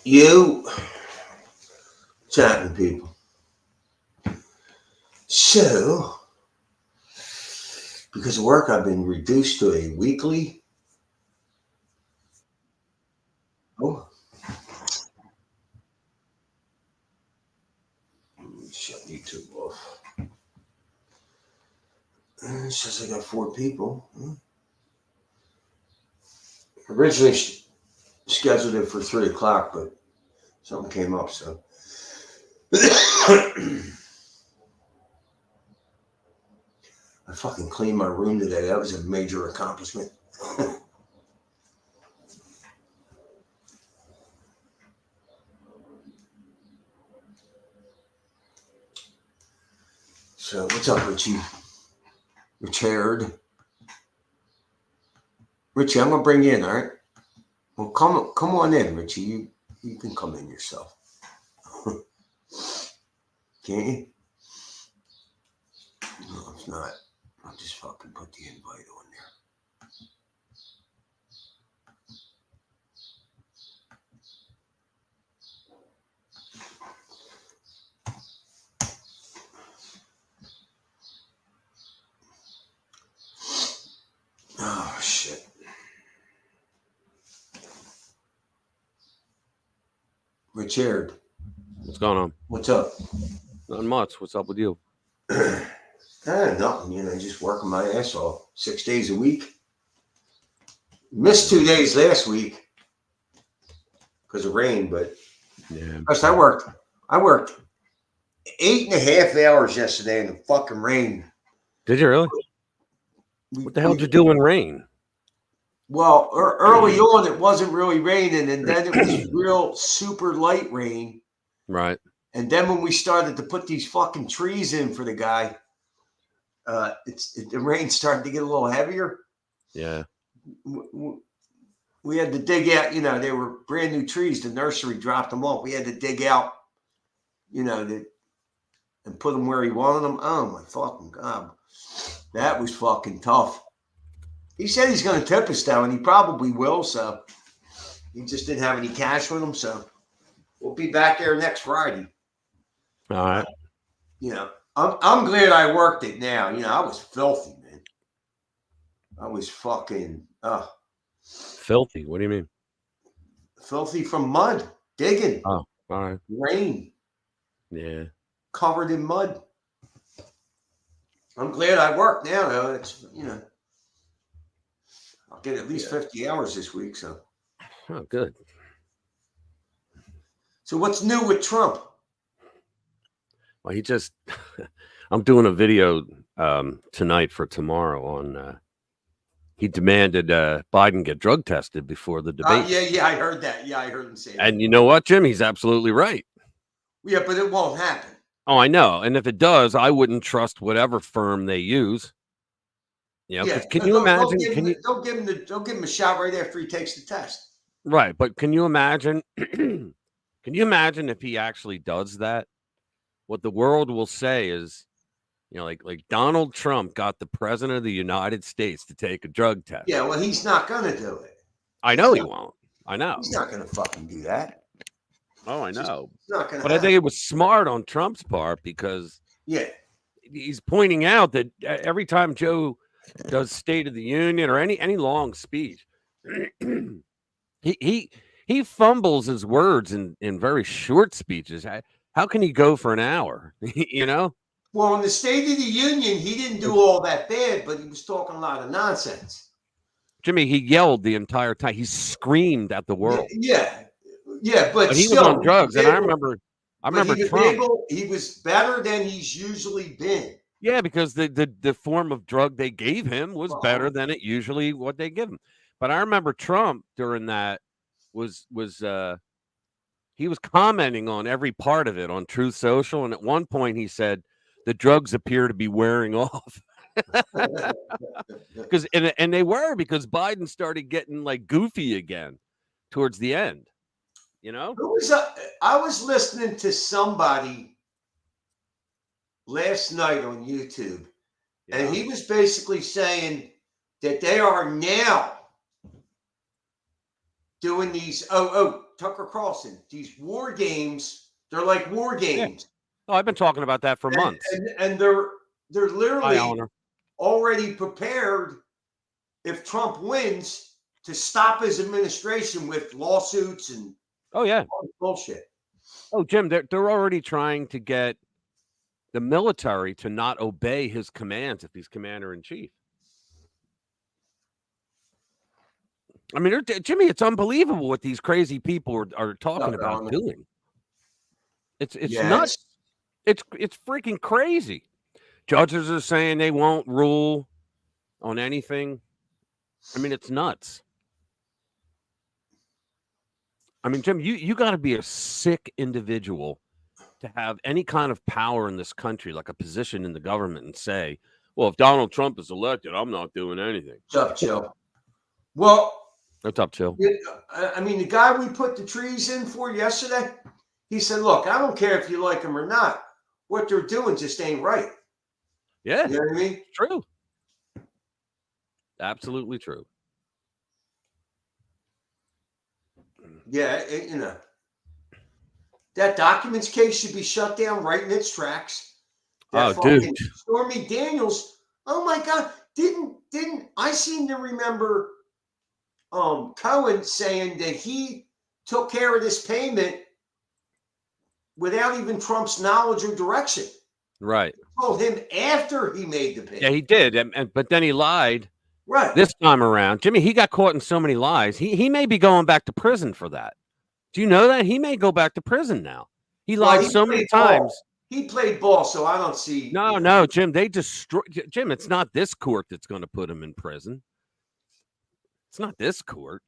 You chatting people. So, because of work, I've been reduced to a weekly. Oh, shut YouTube off. It says I got 4 people. Originally scheduled it for 3 o'clock, but something came up. So, I fucking cleaned my room today. That was a major accomplishment. So, what's up, Richie? Richard. Richie, I'm gonna bring you in. All right. Well, come on in, Richie. You can come in yourself. Can't you? No, it's not. I'll just fucking put the invite on there. Oh shit. Richard, What's going on? what's up? Not much. What's up with you? Nothing. Just working my ass off 6 days a week. Missed 2 days last week because of rain, but Yeah. first I worked 8.5 hours yesterday in the fucking rain. Did you really? What the hell did you do in rain? Well, early on it wasn't really raining, and then it was real super light rain. Right. And then when we started to put these fucking trees in for the guy, the rain started to get a little heavier. Yeah. We had to dig out. They were brand new trees. The nursery dropped them off. We had to dig out, and put them where he wanted them. Oh my fucking god, that was fucking tough. He said he's going to tip us though, and he probably will. So he just didn't have any cash with him. So we'll be back there next Friday. All right. I'm glad I worked it now. I was filthy, man. I was fucking Filthy. What do you mean? filthy from mud, digging, Oh, all right. rain, Yeah. covered in mud. I'm glad I worked now, though. It's I'll get at least 50 hours this week. So good. So what's new with Trump? Well, he just. I'm doing a video tonight for tomorrow on. He demanded Biden get drug tested before the debate. Yeah, I heard that. Yeah, I heard him say that. And you know what, Jim? He's absolutely right. Yeah, but it won't happen. Oh, I know. And if it does, I wouldn't trust whatever firm they use. Can you imagine? Don't give him a shot right after he takes the test. Right, but can you imagine? Can you imagine if he actually does that? What the world will say is, like Donald Trump got the president of the United States to take a drug test. Yeah, well, he's not gonna do it. I know he won't. I know he's not gonna fucking do that. Oh, I know. It's not gonna. But I think it was smart on Trump's part because he's pointing out that every time Joe does State of the Union or any long speech, he fumbles his words in very short speeches. How can he go for an hour? Well, in the State of the Union, he didn't do all that bad, but he was talking a lot of nonsense. Jimmy, he yelled the entire time. He screamed at the world. Yeah, but he still, was on drugs, and I remember Trump. He was better than he's usually been. Yeah, because the form of drug they gave him was better than it usually what they give him. But I remember Trump during that was he was commenting on every part of it on Truth Social, and at one point he said the drugs appear to be wearing off. Because and they were, because Biden started getting like goofy again towards the end. I was listening to somebody last night on YouTube, and he was basically saying that they are now doing these Tucker Carlson. These war games, they're like war games. Oh, I've been talking about that for months. And they're literally Eleanor. already prepared if Trump wins to stop his administration with lawsuits and Oh yeah. bullshit. Oh, Jim, they're already trying to get the military to not obey his commands if he's commander in chief. I mean, Jimmy, it's unbelievable what these crazy people are talking about doing. It's nuts. It's freaking crazy. Judges are saying they won't rule on anything. I mean, it's nuts. I mean, Jim, you got to be a sick individual to have any kind of power in this country, like a position in the government, and say, well, if Donald Trump is elected, I'm not doing anything. What's up, Chill? Well, what's up, Chill? I mean, the guy we put the trees in for yesterday, he said, look, I don't care if you like them or not. What they're doing just ain't right. Yeah. You know what I mean? True. Absolutely true. Yeah, you know. That documents case should be shut down right in its tracks. That dude. Stormy Daniels, oh my God. Didn't I seem to remember Cohen saying that he took care of this payment without even Trump's knowledge or direction. Right. He told him after he made the payment. Yeah, he did. But then he lied. Right. This time around. Jimmy, he got caught in so many lies. He may be going back to prison for that. Do you know that? He may go back to prison now. He lied so many times. He played ball, so I don't see. No, Jim. They destroy Jim. It's not this court that's going to put him in prison. It's not this court.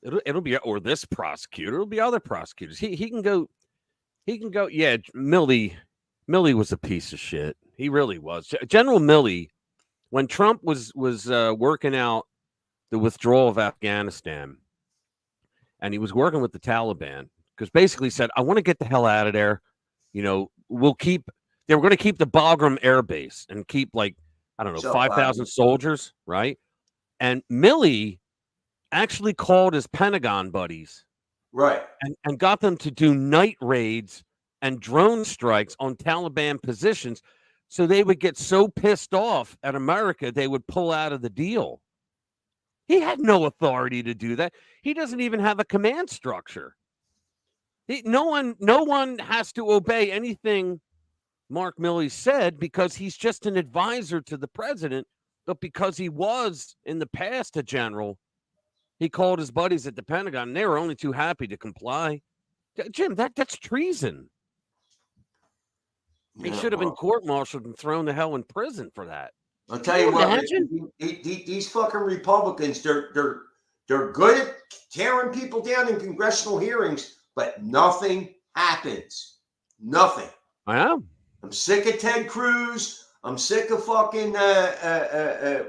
It'll be or this prosecutor. It'll be other prosecutors. He can go. He can go. Yeah, Milley was a piece of shit. He really was. General Milley, when Trump was working out the withdrawal of Afghanistan, and he was working with the Taliban, because basically said, I want to get the hell out of there. You know, they were going to keep the Bagram Air Base and keep 5,000 soldiers, right? And Milley actually called his Pentagon buddies, right, and got them to do night raids and drone strikes on Taliban positions, so they would get so pissed off at America they would pull out of the deal. He had no authority to do that. He doesn't even have a command structure. No one has to obey anything Mark Milley said because he's just an advisor to the president. But because he was in the past a general, he called his buddies at the Pentagon, and they were only too happy to comply. Jim, that's treason. He should have been court-martialed and thrown the hell in prison for that. I'll tell you what, these fucking Republicans, they're good at tearing people down in congressional hearings, but nothing happens. Nothing. I am. I'm sick of Ted Cruz. I'm sick of fucking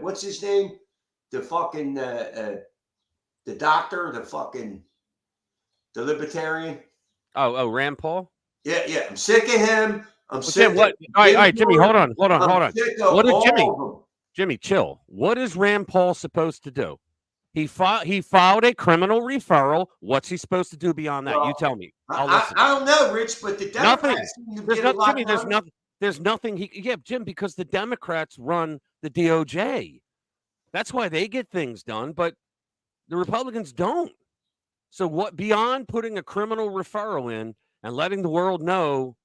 what's his name? The fucking the doctor, the libertarian. Oh, Rand Paul? Yeah. I'm sick of him. I'm sick. Jim, what? All right, Jimmy, hold on. What is Jimmy, chill. What is Rand Paul supposed to do? He filed a criminal referral. What's he supposed to do beyond that? You tell me. I don't know, Rich, but the Democrats there's nothing. Jim, because the Democrats run the DOJ. That's why they get things done, but the Republicans don't. So what beyond putting a criminal referral in and letting the world know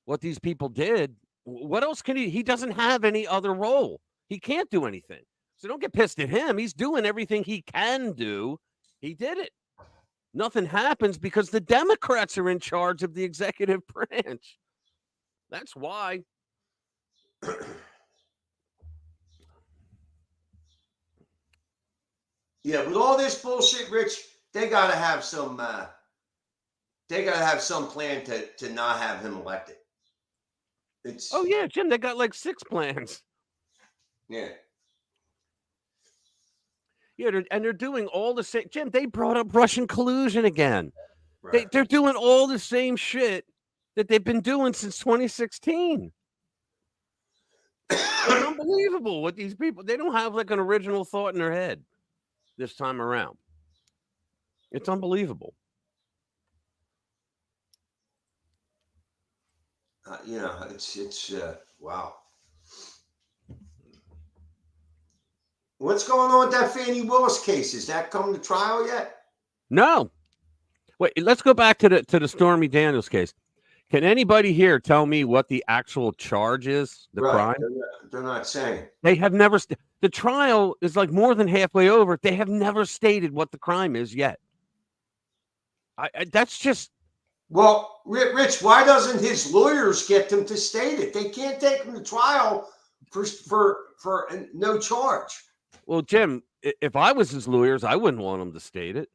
what these people did, what else can he doesn't have any other role. He can't do anything. So don't get pissed at him. He's doing everything he can do. He did it. Nothing happens because the Democrats are in charge of the executive branch. That's why. Yeah, with all this bullshit, Rich, they gotta have some plan to not have him elected. Oh yeah, Jim, they got like 6 plans. Yeah. Yeah, and they're doing all the same. Jim, they brought up Russian collusion again. Right. They're doing all the same shit that they've been doing since 2016. It's unbelievable what these people, they don't have like an original thought in their head this time around. It's unbelievable. You know, it's wow. What's going on with that Fannie Willis case? Is that come to trial yet? No. Wait, let's go back to the Stormy Daniels case. Can anybody here tell me what the actual charge is, the Right. crime? They're not saying. They have never the trial is like more than halfway over. They have never stated what the crime is yet. That's just Well, Rich, why doesn't his lawyers get them to state it? They can't take him to trial for no charge. well, Jim, if I was his lawyers, I wouldn't want him to state it.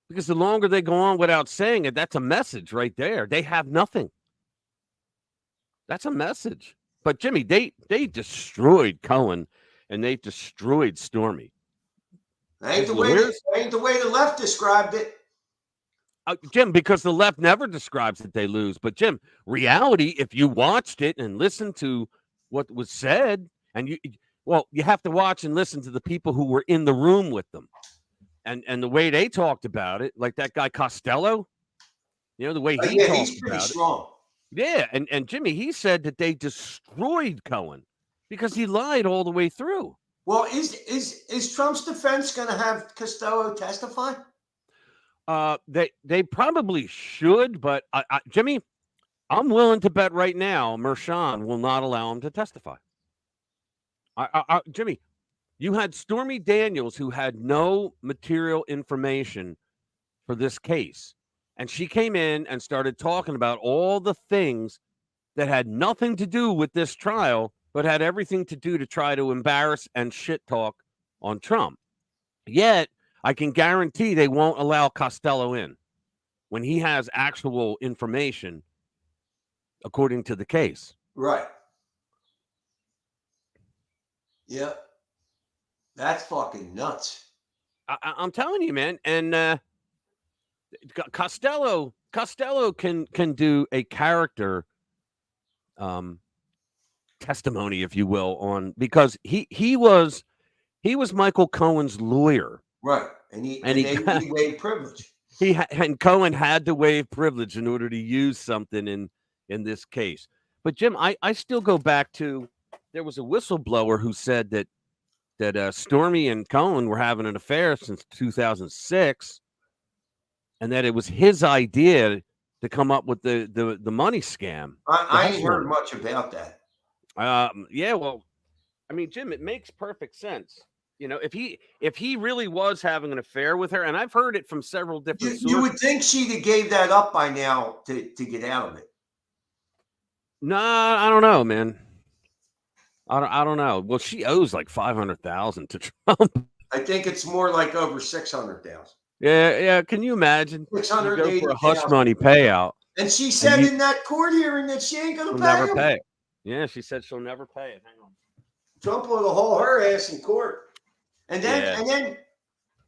Because the longer they go on without saying it, that's a message right there. They have nothing. That's a message. But Jimmy, they destroyed Cohen and they destroyed Stormy. Ain't the way the left described it. Jim, because the left never describes that they lose. But Jim, reality, if you watched it and listened to what was said, and you have to watch and listen to the people who were in the room with them. And the way they talked about it, like that guy Costello, the way he talked he's pretty about strong. it. Yeah, and Jimmy, he said that they destroyed Cohen because he lied all the way through. Well, is Trump's defense going to have Costello testify? They probably should, but Jimmy, I'm willing to bet right now Merchan will not allow him to testify. Jimmy, you had Stormy Daniels who had no material information for this case. And she came in and started talking about all the things that had nothing to do with this trial, but had everything to do to try to embarrass and shit talk on Trump. Yet, I can guarantee they won't allow Costello in when he has actual information according to the case. Right. Yeah. That's fucking nuts. I'm telling you, man. And Costello can do a character testimony, if you will, on because he was Michael Cohen's lawyer. Right. And he waived privilege. And Cohen had to waive privilege in order to use something in this case. But Jim, I still go back to there was a whistleblower who said that Stormy and Cohen were having an affair since 2006, and that it was his idea to come up with the money scam. I ain't heard much about that. Yeah, well, I mean, Jim, it makes perfect sense. If he really was having an affair with her, and I've heard it from several different sources. You would think she'd have gave that up by now to get out of it. No, I don't know, man. I don't know. Well, she owes like $500,000 to Trump. I think it's more like over $600,000. Yeah. Can you imagine? $680,000 for a hush money payout. And she said in that court hearing that she ain't going to pay. Never pay. Yeah, she said she'll never pay it. Hang on. Trump will haul her ass in court. And then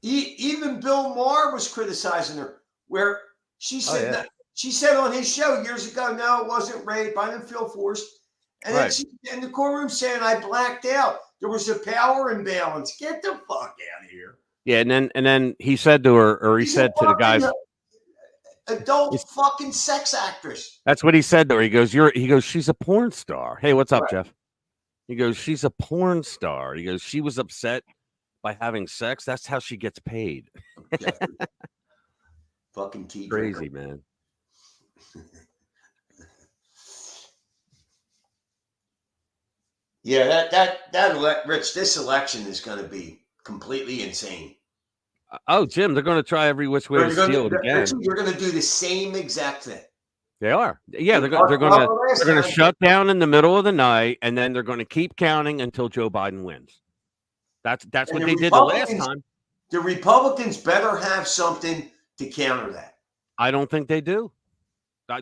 even Bill Maher was criticizing her, where she said she said on his show years ago, no, it wasn't rape. I didn't feel forced. And then she in the courtroom saying I blacked out. There was a power imbalance. Get the fuck out of here. Yeah, and then he said to her, or he said to the guys, adult fucking sex actress. That's what he said to her. He goes, she's a porn star. Hey, what's up, Jeff? He goes, she's a porn star. He goes, she was upset by having sex. That's how she gets paid. Fucking tea crazy, drinker. Man. Yeah, that Rich, this election is going to be completely insane. Oh, Jim, they're going to try every which way to steal it again. You're going to do the same exact thing. They are. Yeah, they're going to shut down in the middle of the night, and then they're going to keep counting until Joe Biden wins. That's what they did the last time. The Republicans better have something to counter that. I don't think they do.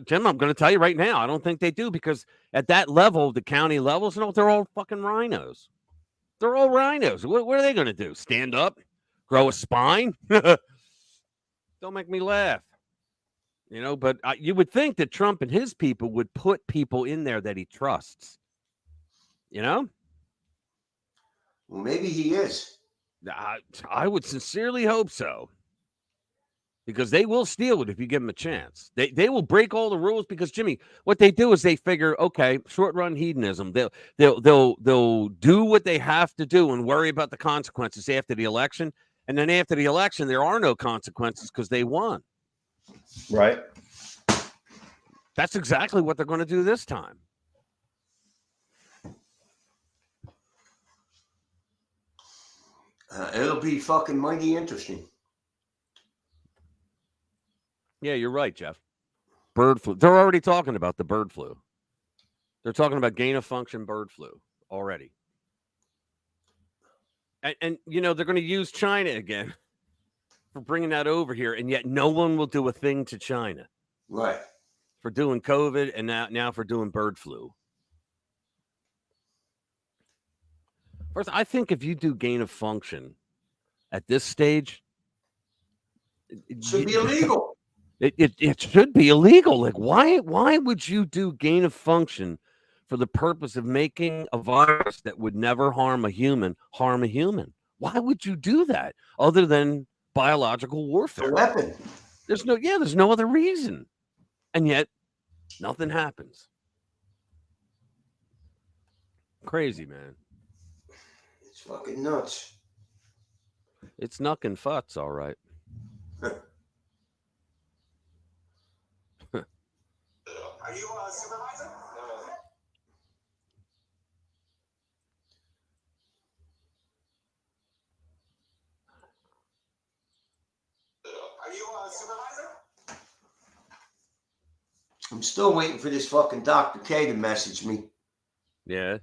Jim, I'm going to tell you right now, I don't think they do, because at that level, the county levels, they're all fucking rhinos. They're all rhinos. What are they going to do? Stand up? Grow a spine? Don't make me laugh. But you would think that Trump and his people would put people in there that he trusts. Well, maybe he is. I would sincerely hope so. because they will steal it if you give them a chance. They will break all the rules because Jimmy, what they do is they figure, okay, short run hedonism. They'll do what they have to do and worry about the consequences after the election. And then after the election, there are no consequences because they won. Right. That's exactly what they're going to do this time. It'll be fucking mighty interesting. Yeah, you're right, Jeff. Bird flu. They're already talking about the bird flu. They're talking about gain of function bird flu already. And they're going to use China again for bringing that over here, and yet no one will do a thing to China. Right. For doing COVID and now for doing bird flu. First, I think if you do gain of function at this stage, it should be illegal. It should be illegal. Like, why would you do gain of function for the purpose of making a virus that would never harm a human? Why would you do that other than biological warfare? A weapon. There's no other reason. And yet nothing happens. Crazy, man. It's fucking nuts. It's knuckin' futs, all right. Are you a supervisor? Are you a supervisor? I'm still waiting for this fucking Dr. K to message me. Yeah.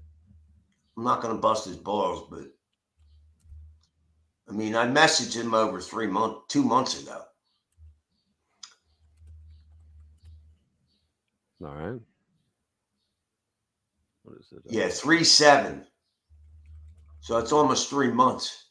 I'm not going to bust his balls, but I mean, I messaged him over 2 months ago. All right. What is it? Yeah, 3/7. So it's almost 3 months.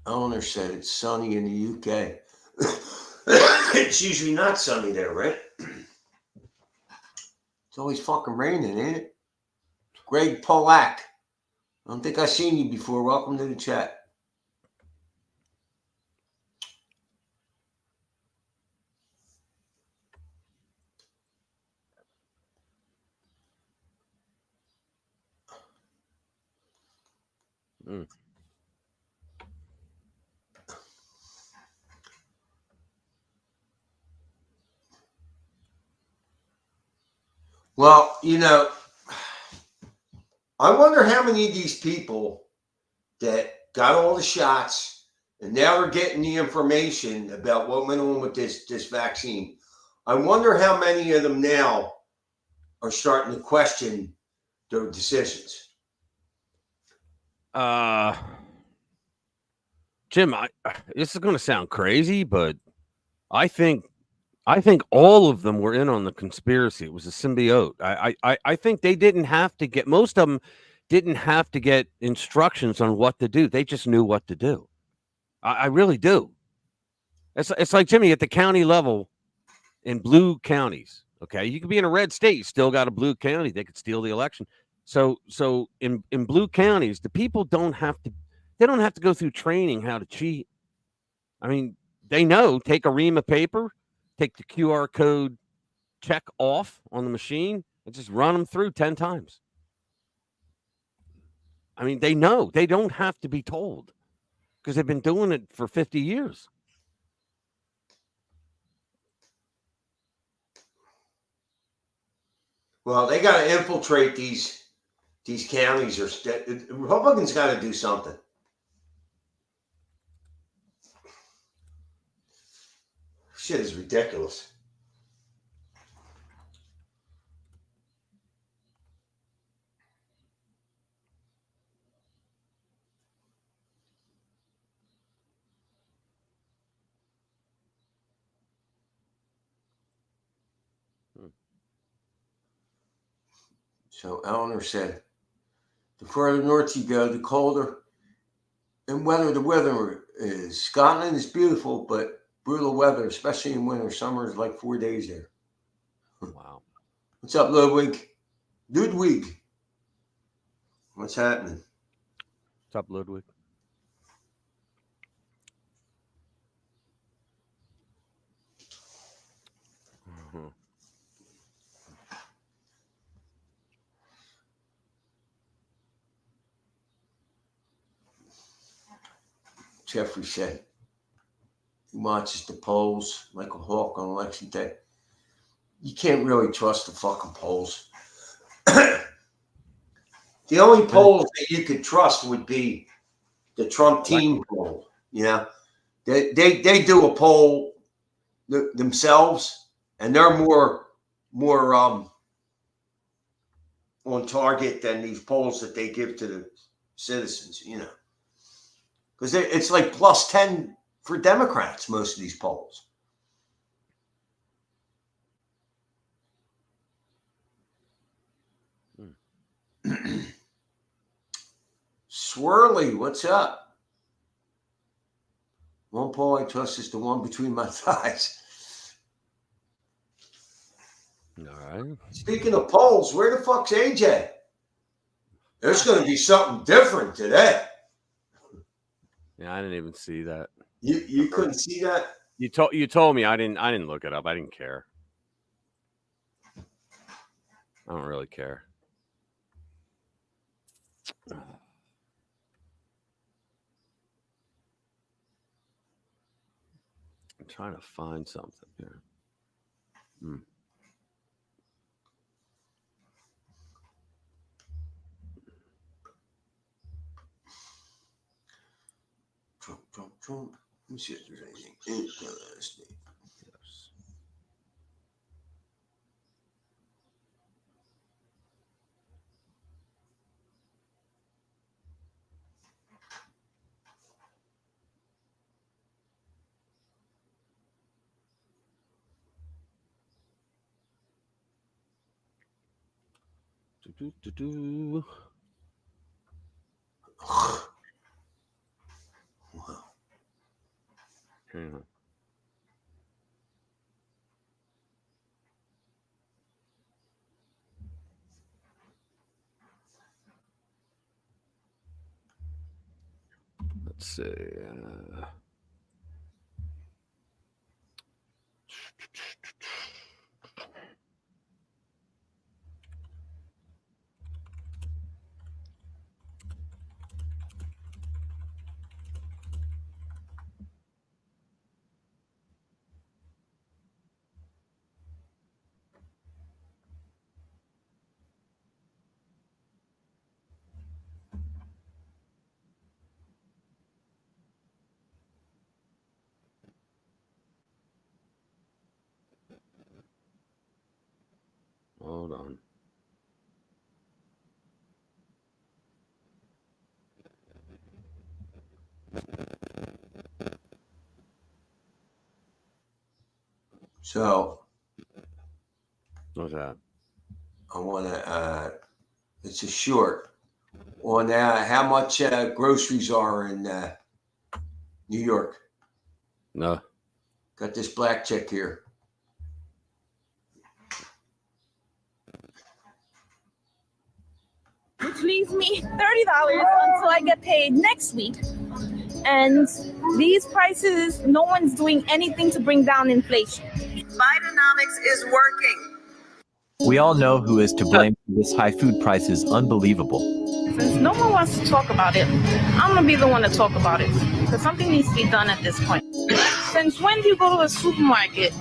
Owner said it's sunny in the UK. It's usually not sunny there, right? It's always fucking raining, ain't it? Greg Polak. I don't think I've seen you before. Welcome to the chat. Well, I wonder how many of these people that got all the shots and now are getting the information about what went on with this vaccine. I wonder how many of them now are starting to question their decisions. Jim, this is going to sound crazy, but I think all of them were in on the conspiracy. It was a symbiote. I think they didn't have to get, most of them didn't have to get instructions on what to do. They just knew what to do. I really do. It's like, Jimmy, at the county level in blue counties. Okay, you could be in a red state, you still got a blue county. They could steal the election. So in blue counties, the people don't have to go through training how to cheat. I mean, they know, take a ream of paper, take the QR code, check off on the machine, and just run them through 10 times. I mean, they know. They don't have to be told because they've been doing it for 50 years. Well, they got to infiltrate these counties. Republicans got to do something. Shit is ridiculous. So Eleanor said, the further north you go, the colder and weather the weather is. Scotland is beautiful, but brutal weather, especially in winter. Summer is like 4 days there. Wow. What's up, Ludwig? Ludwig. What's happening? What's up, Ludwig? Mhm. Jeffrey said he watches the polls like a hawk on election day. You can't really trust the fucking polls. The only polls that you could trust would be the Trump team poll. You know, they do a poll themselves, and they're more on target than these polls that they give to the citizens. You know, because it's like plus 10 for Democrats. Most of these polls. Swirly, what's up? One poll I trust is the one between my thighs. All right. Speaking of polls, where the fuck's AJ? There's going to be something different today. Yeah, I didn't even see that. You couldn't see that? You told me. I didn't look it up. I didn't care. I don't really care. I'm trying to find something here. Trump. Let me see if there's anything interesting. Yes. Do. Wow. Hang on. Let's see. Hold on. So What's that? I want to. It's a short on how much groceries are in New York. No. Got this black chick here. Which leaves me $30 until I get paid next week. And these prices, no one's doing anything to bring down inflation. Bidenomics is working. We all know who is to blame for this high food price is unbelievable. Since no one wants to talk about it, I'm going to be the one to talk about it. Because something needs to be done at this point. Since when do you go to a supermarket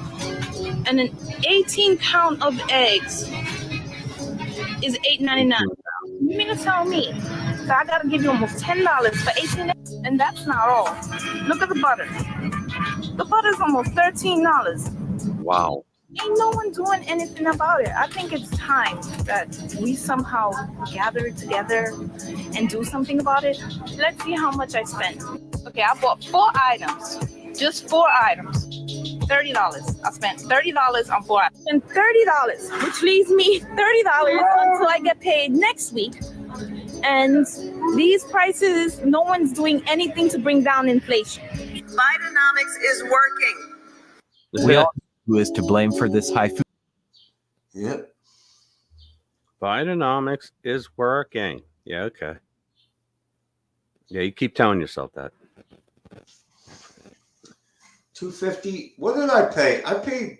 and an 18-pound of eggs is $8.99? You mean to tell me that I got to give you almost $10 for 18 eggs? And that's not all. Look at the butter. The butter's almost $13. Wow. Ain't no one doing anything about it. I think it's time that we somehow gather together and do something about it. Let's see how much I spent. Okay, I bought 4 items. Just 4 items. $30. I spent $30 on 4 hours. And $30, which leaves me $30 until I get paid next week. And these prices, no one's doing anything to bring down inflation. Bidenomics is working. We all know who is to blame for this high food. Yep. Bidenomics is working. Yeah, okay. Yeah, you keep telling yourself that. $2.50. What did I pay? I paid,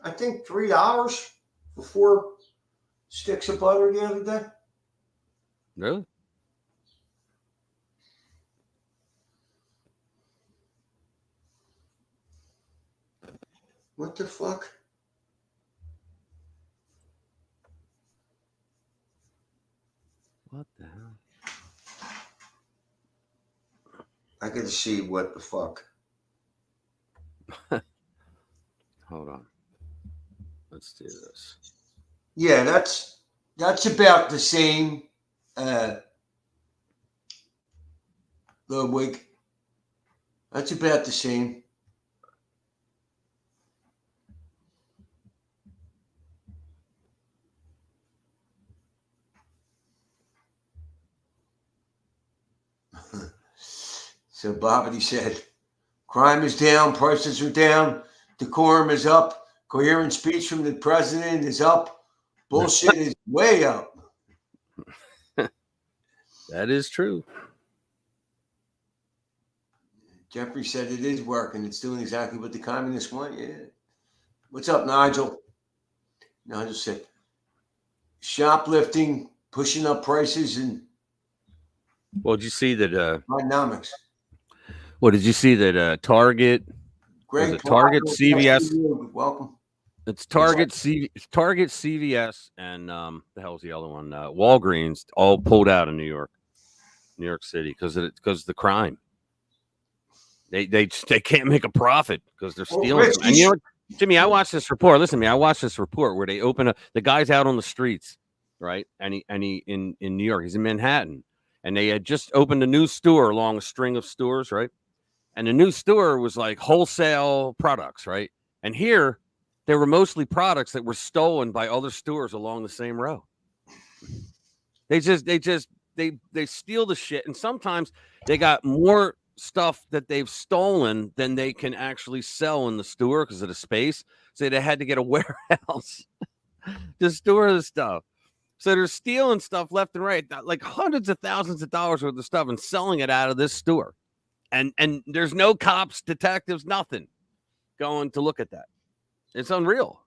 I think, $3 for 4 sticks of butter the other day. Really? What the fuck? What the hell? I gotta see what the fuck. Hold on. Let's do this. Yeah, that's about the same. Ludwig. That's about the same. So Bobbity said, crime is down, prices are down, decorum is up, coherent speech from the president is up, bullshit is way up. That is true. Jeffrey said it is working. It's doing exactly what the communists want. Yeah. What's up, Nigel? Nigel said, shoplifting, pushing up prices, and Well, did you see that? Bidenomics. What did you see that? Target. Greg, Was it Target, Paul, CVS? Welcome. It's Target, Target, CVS, and the hell's the other one? Walgreens all pulled out of New York City because of the crime. They can't make a profit because they're stealing. Rich, And you know what, Jimmy, I watched this report. Listen to me. I watched this report where they open the guy's out on the streets, right? And he in New York. He's in Manhattan, and they had just opened a new store along a string of stores, right? And the new store was like wholesale products, right? And here, they were mostly products that were stolen by other stores along the same row. They steal the shit, and sometimes they got more stuff that they've stolen than they can actually sell in the store because of the space. So they had to get a warehouse to store the stuff. So they're stealing stuff left and right, like hundreds of thousands of dollars worth of stuff, and selling it out of this store. And there's no cops, detectives, nothing going to look at that. It's unreal.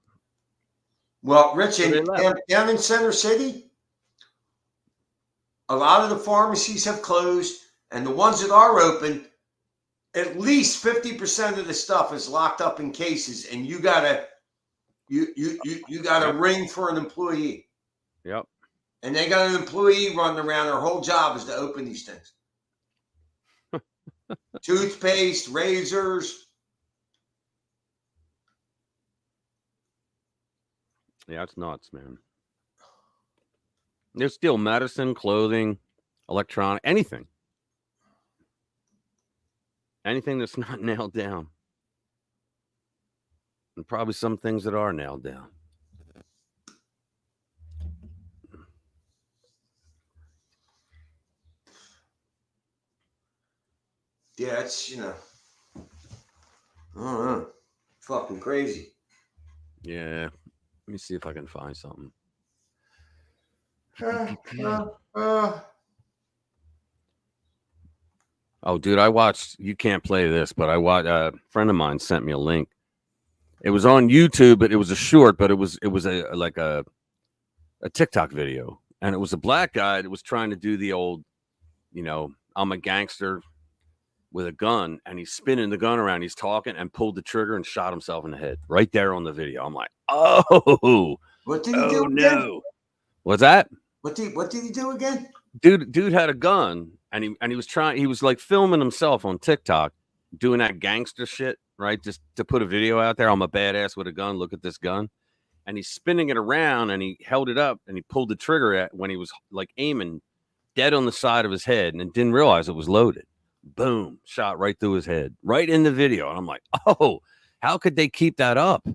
Well, Rich, So they left. down in Center City, a lot of the pharmacies have closed, and the ones that are open, at least 50% of the stuff is locked up in cases, and you gotta ring for an employee. Yep. And they got an employee running around. Their whole job is to open these things. Toothpaste, razors. Yeah, it's nuts, man. There's still medicine, clothing, electronic, anything. Anything that's not nailed down. And probably some things that are nailed down. Yeah, it's, I don't know. Fucking crazy. Yeah. Let me see if I can find something. Oh, dude, I watched. You can't play this, but I watched. A friend of mine sent me a link. It was on YouTube, but it was a short. But it was a TikTok video, and it was a black guy that was trying to do the old, I'm a gangster with a gun, and he's spinning the gun around. He's talking and pulled the trigger and shot himself in the head right there on the video. I'm like, oh, what did he do again? No. What's that? What did he do again? Dude had a gun, and he was trying. He was like filming himself on TikTok, doing that gangster shit, right? Just to put a video out there. I'm a badass with a gun. Look at this gun, and he's spinning it around, and he held it up, and he pulled the trigger when he was like aiming dead on the side of his head, and didn't realize it was loaded. Boom! Shot right through his head, right in the video, and I'm like, oh. How could they keep that up?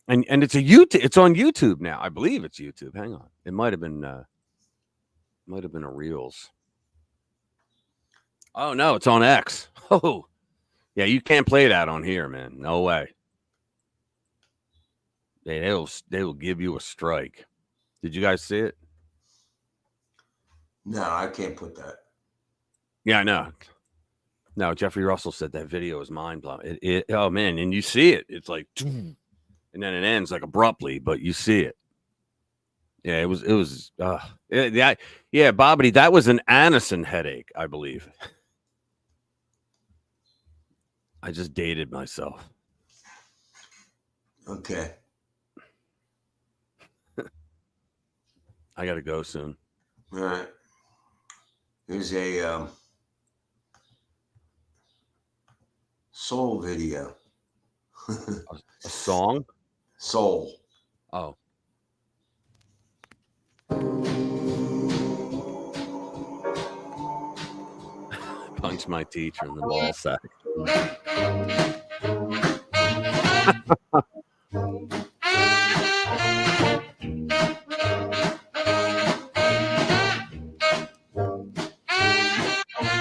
And it's a YouTube. It's on YouTube now. I believe it's YouTube. Hang on. It might have been a Reels. Oh no, it's on X. Oh, yeah. You can't play that on here, man. No way. They will give you a strike. Did you guys see it? No, I can't put that. Yeah, I know. No, Jeffrey Russell said that video is mind blowing. Oh man, and you see it. It's like, and then it ends like abruptly, but you see it. Yeah, it was. Yeah, Bobbity, that was an Anacin headache, I believe. I just dated myself. Okay. I gotta go soon. All right. Here's a soul video. A song? Soul. Oh. Punch my teacher in the ball sack.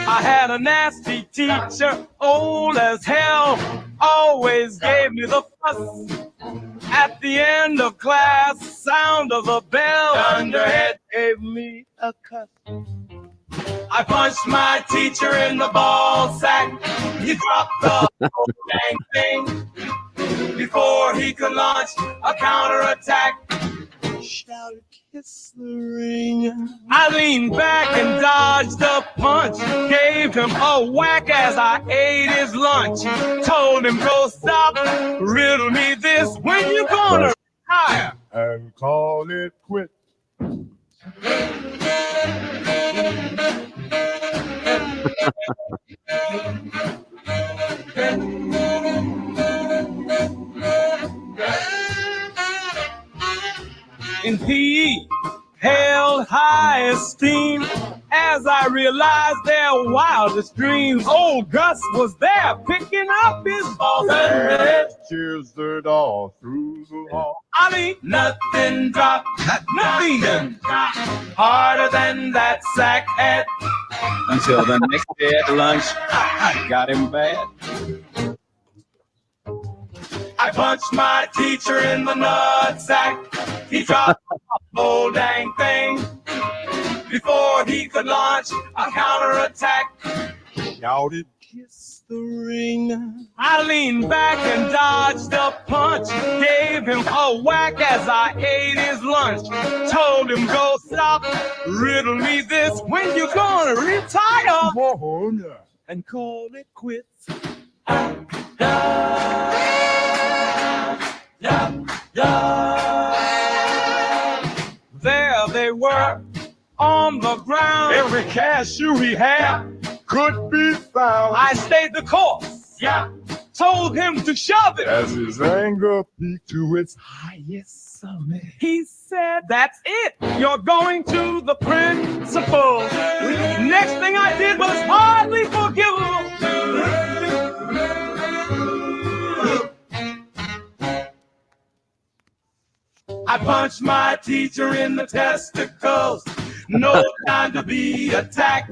I had a nasty teacher, old as hell, always gave me the fuss. At the end of class, sound of a bell, underhead gave me a cut. I punched my teacher in the ball sack. He dropped the whole dang thing before he could launch a counterattack. Shouted, kiss the ring. I leaned back and dodged a punch. Gave him a whack as I ate his lunch. Told him, go stop, riddle me this. When you gonna retire and call it quits? In PE, held high esteem as I realized their wildest dreams. Old Gus was there picking up his balls and cheered all through the hall. I mean, nothing dropped, nothing dropped harder than that sack head. Until the next day at lunch, I got him bad. I punched my teacher in the nutsack. He dropped the whole dang thing before he could launch a counterattack. Shouted, kiss the ring. I leaned back and dodged a punch. Gave him a whack as I ate his lunch. Told him, go stop, riddle me this. When you gonna retire? And call it quits. There they were on the ground. Every cashew he had could be found. I stayed the course. Yeah. Told him to shove it. As his anger peaked to its highest summit, he said, that's it. You're going to the principal. Next thing I did was hardly forgivable. I punched my teacher in the testicles. No time to be attacked.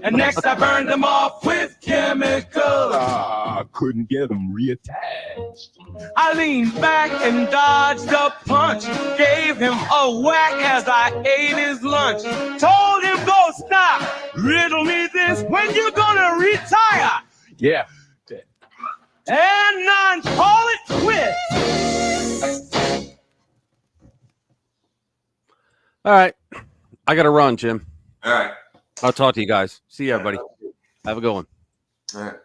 And next I burned them off with chemicals. I couldn't get them reattached. I leaned back and dodged a punch. Gave him a whack as I ate his lunch. Told him, go stop. Riddle me this. When you gonna retire? Yeah. And none, call it quits. All right. I got to run, Jim. All right. I'll talk to you guys. See you, everybody. Have a good one. All right.